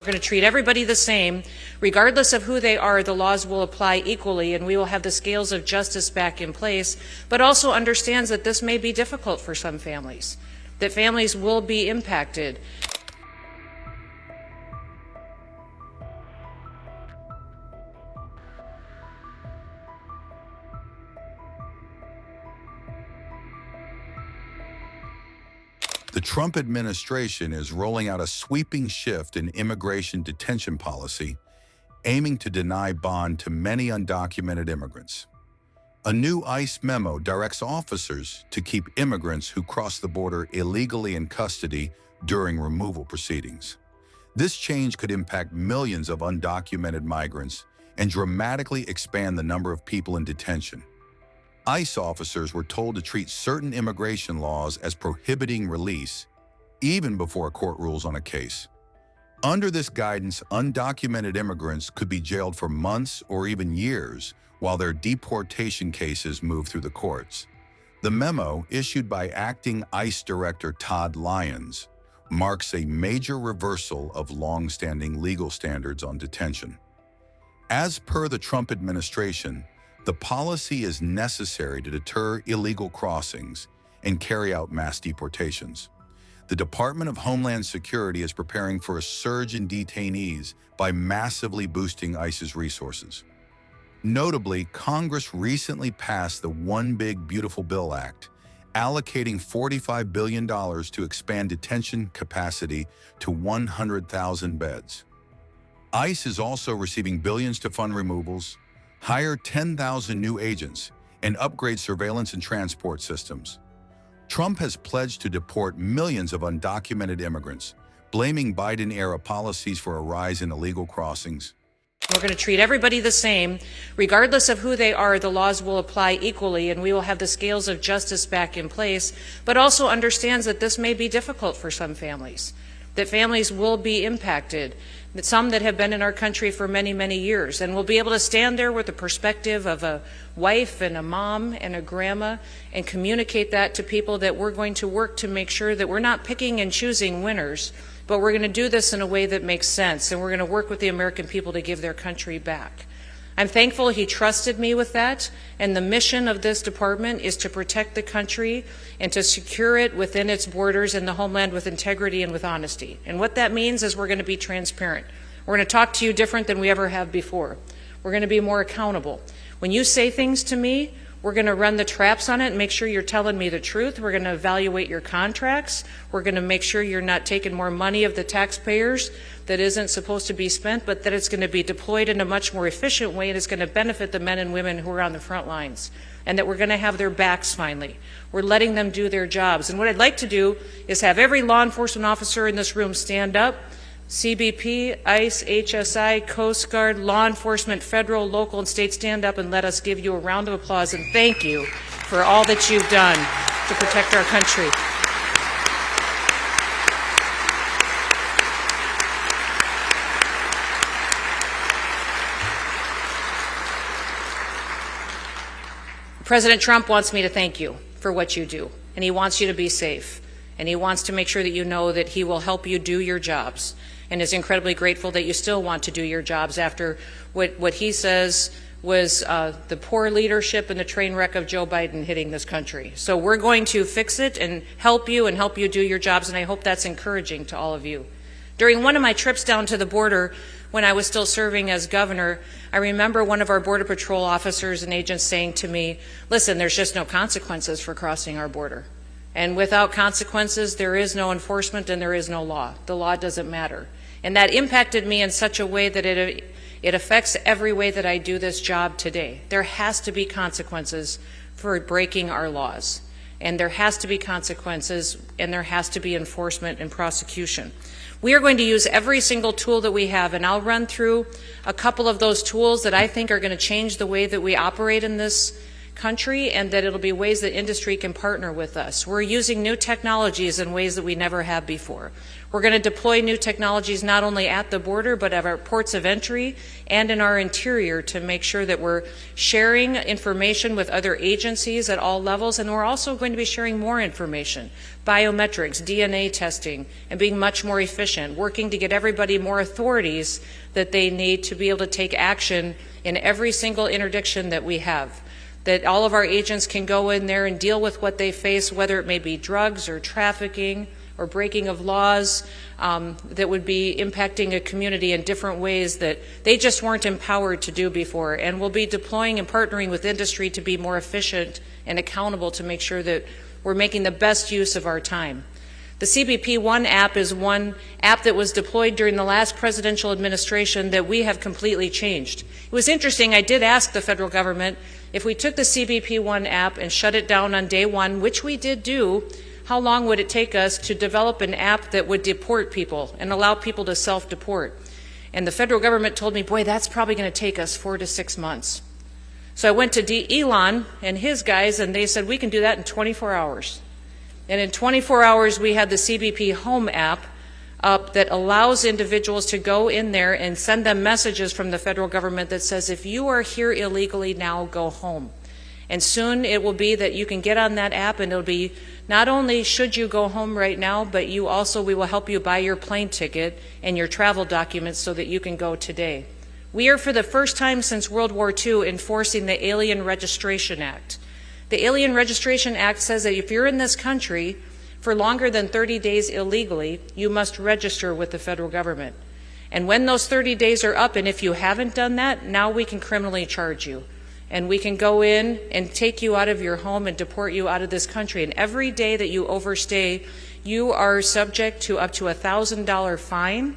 We're going to treat everybody the same. Regardless of who they are, the laws will apply equally, and we will have the scales of justice back in place, but also understands that this may be difficult for some families, that families will be impacted. The Trump administration is rolling out a sweeping shift in immigration detention policy, aiming to deny bond to many undocumented immigrants. A new ICE memo directs officers to keep immigrants who cross the border illegally in custody during removal proceedings. This change could impact millions of undocumented migrants and dramatically expand the number of people in detention. ICE officers were told to treat certain immigration laws as prohibiting release, even before a court rules on a case. Under this guidance, undocumented immigrants could be jailed for months or even years while their deportation cases move through the courts. The memo, issued by Acting ICE Director Todd Lyons, marks a major reversal of long-standing legal standards on detention. As per the Trump administration, the policy is necessary to deter illegal crossings and carry out mass deportations. The Department of Homeland Security is preparing for a surge in detainees by massively boosting ICE's resources. Notably, Congress recently passed the One Big Beautiful Bill Act, allocating $45 billion to expand detention capacity to 100,000 beds. ICE is also receiving billions to fund removals, hire 10,000 new agents, and upgrade surveillance and transport systems. Trump has pledged to deport millions of undocumented immigrants, blaming Biden-era policies for a rise in illegal crossings. We're going to treat everybody the same. Regardless of who they are, the laws will apply equally, and we will have the scales of justice back in place, but also understands that this may be difficult for some families, that families will be impacted, that some that have been in our country for many, many years, and will be able to stand there with the perspective of a wife and a mom and a grandma and communicate that to people, that we're going to work to make sure that we're not picking and choosing winners, but we're going to do this in a way that makes sense, and we're going to work with the American people to give their country back. I'm thankful he trusted me with that, and the mission of this department is to protect the country and to secure it within its borders and the homeland with integrity and with honesty. And what that means is we're going to be transparent. We're going to talk to you different than we ever have before. We're going to be more accountable. When you say things to me, we're going to run the traps on it and make sure you're telling me the truth. We're going to evaluate your contracts. We're going to make sure you're not taking more money of the taxpayers that isn't supposed to be spent, but that it's going to be deployed in a much more efficient way, and it's going to benefit the men and women who are on the front lines, and that we're going to have their backs finally. We're letting them do their jobs. And what I'd like to do is have every law enforcement officer in this room stand up. CBP, ICE, HSI, Coast Guard, law enforcement, federal, local, and state, stand up and let us give you a round of applause and thank you for all that you've done to protect our country. President Trump wants me to thank you for what you do, and he wants you to be safe, and he wants to make sure that you know that he will help you do your jobs, and is incredibly grateful that you still want to do your jobs after what he says was the poor leadership and the train wreck of Joe Biden hitting this country. So we're going to fix it and help you do your jobs, and I hope that's encouraging to all of you. During one of my trips down to the border, when I was still serving as governor, I remember one of our Border Patrol officers and agents saying to me, listen, there's just no consequences for crossing our border. And without consequences, there is no enforcement and there is no law. The law doesn't matter. And that impacted me in such a way that it affects every way that I do this job today. There has to be consequences for breaking our laws. And there has to be consequences, and there has to be enforcement and prosecution. We are going to use every single tool that we have, and I'll run through a couple of those tools that I think are going to change the way that we operate in this country, and that it'll be ways that industry can partner with us. We're using new technologies in ways that we never have before. We're going to deploy new technologies not only at the border, but at our ports of entry and in our interior to make sure that we're sharing information with other agencies at all levels, and we're also going to be sharing more information, biometrics, DNA testing, and being much more efficient, working to get everybody more authorities that they need to be able to take action in every single interdiction that we have. That all of our agents can go in there and deal with what they face, whether it may be drugs or trafficking or breaking of laws that would be impacting a community in different ways that they just weren't empowered to do before. And we'll be deploying and partnering with industry to be more efficient and accountable to make sure that we're making the best use of our time. The CBP One app is one app that was deployed during the last presidential administration that we have completely changed. It was interesting, I did ask the federal government if we took the CBP One app and shut it down on day one, which we did do, how long would it take us to develop an app that would deport people and allow people to self-deport? And the federal government told me, boy, that's probably going to take us 4 to 6 months. So I went to Elon and his guys, and they said, we can do that in 24 hours. And in 24 hours, we had the CBP Home app up that allows individuals to go in there and send them messages from the federal government that says, if you are here illegally now, go home. And soon it will be that you can get on that app, and it'll be not only should you go home right now, but you also, we will help you buy your plane ticket and your travel documents so that you can go today. We are, for the first time since World War II, enforcing the Alien Registration Act. The Alien Registration Act says that if you're in this country for longer than 30 days illegally, you must register with the federal government. And when those 30 days are up, and if you haven't done that, now we can criminally charge you. And we can go in and take you out of your home and deport you out of this country. And every day that you overstay, you are subject to up to $1,000 fine,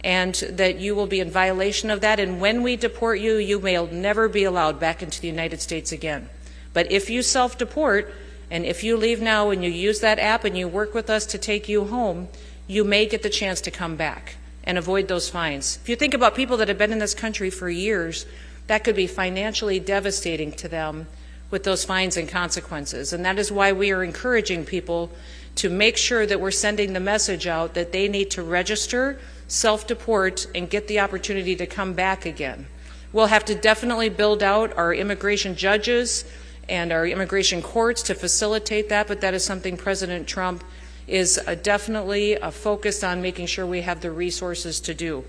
and that you will be in violation of that. And when we deport you, you may never be allowed back into the United States again. But if you self-deport, and if you leave now and you use that app and you work with us to take you home, you may get the chance to come back and avoid those fines. If you think about people that have been in this country for years, that could be financially devastating to them with those fines and consequences. And that is why we are encouraging people to make sure that we're sending the message out that they need to register, self-deport, and get the opportunity to come back again. We'll have to definitely build out our immigration judges and our immigration courts to facilitate that, but that is something President Trump is definitely focused on making sure we have the resources to do.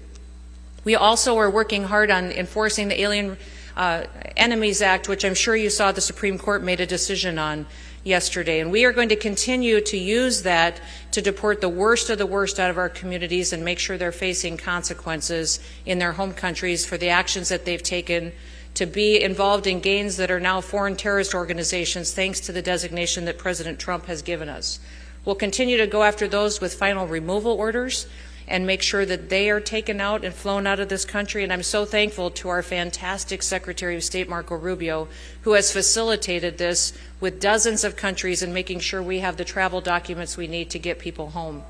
We also are working hard on enforcing the Alien Enemies Act, which I'm sure you saw the Supreme Court made a decision on yesterday. And we are going to continue to use that to deport the worst of the worst out of our communities and make sure they're facing consequences in their home countries for the actions that they've taken to be involved in gangs that are now foreign terrorist organizations, thanks to the designation that President Trump has given us. We'll continue to go after those with final removal orders and make sure that they are taken out and flown out of this country. And I'm so thankful to our fantastic Secretary of State, Marco Rubio, who has facilitated this with dozens of countries and making sure we have the travel documents we need to get people home.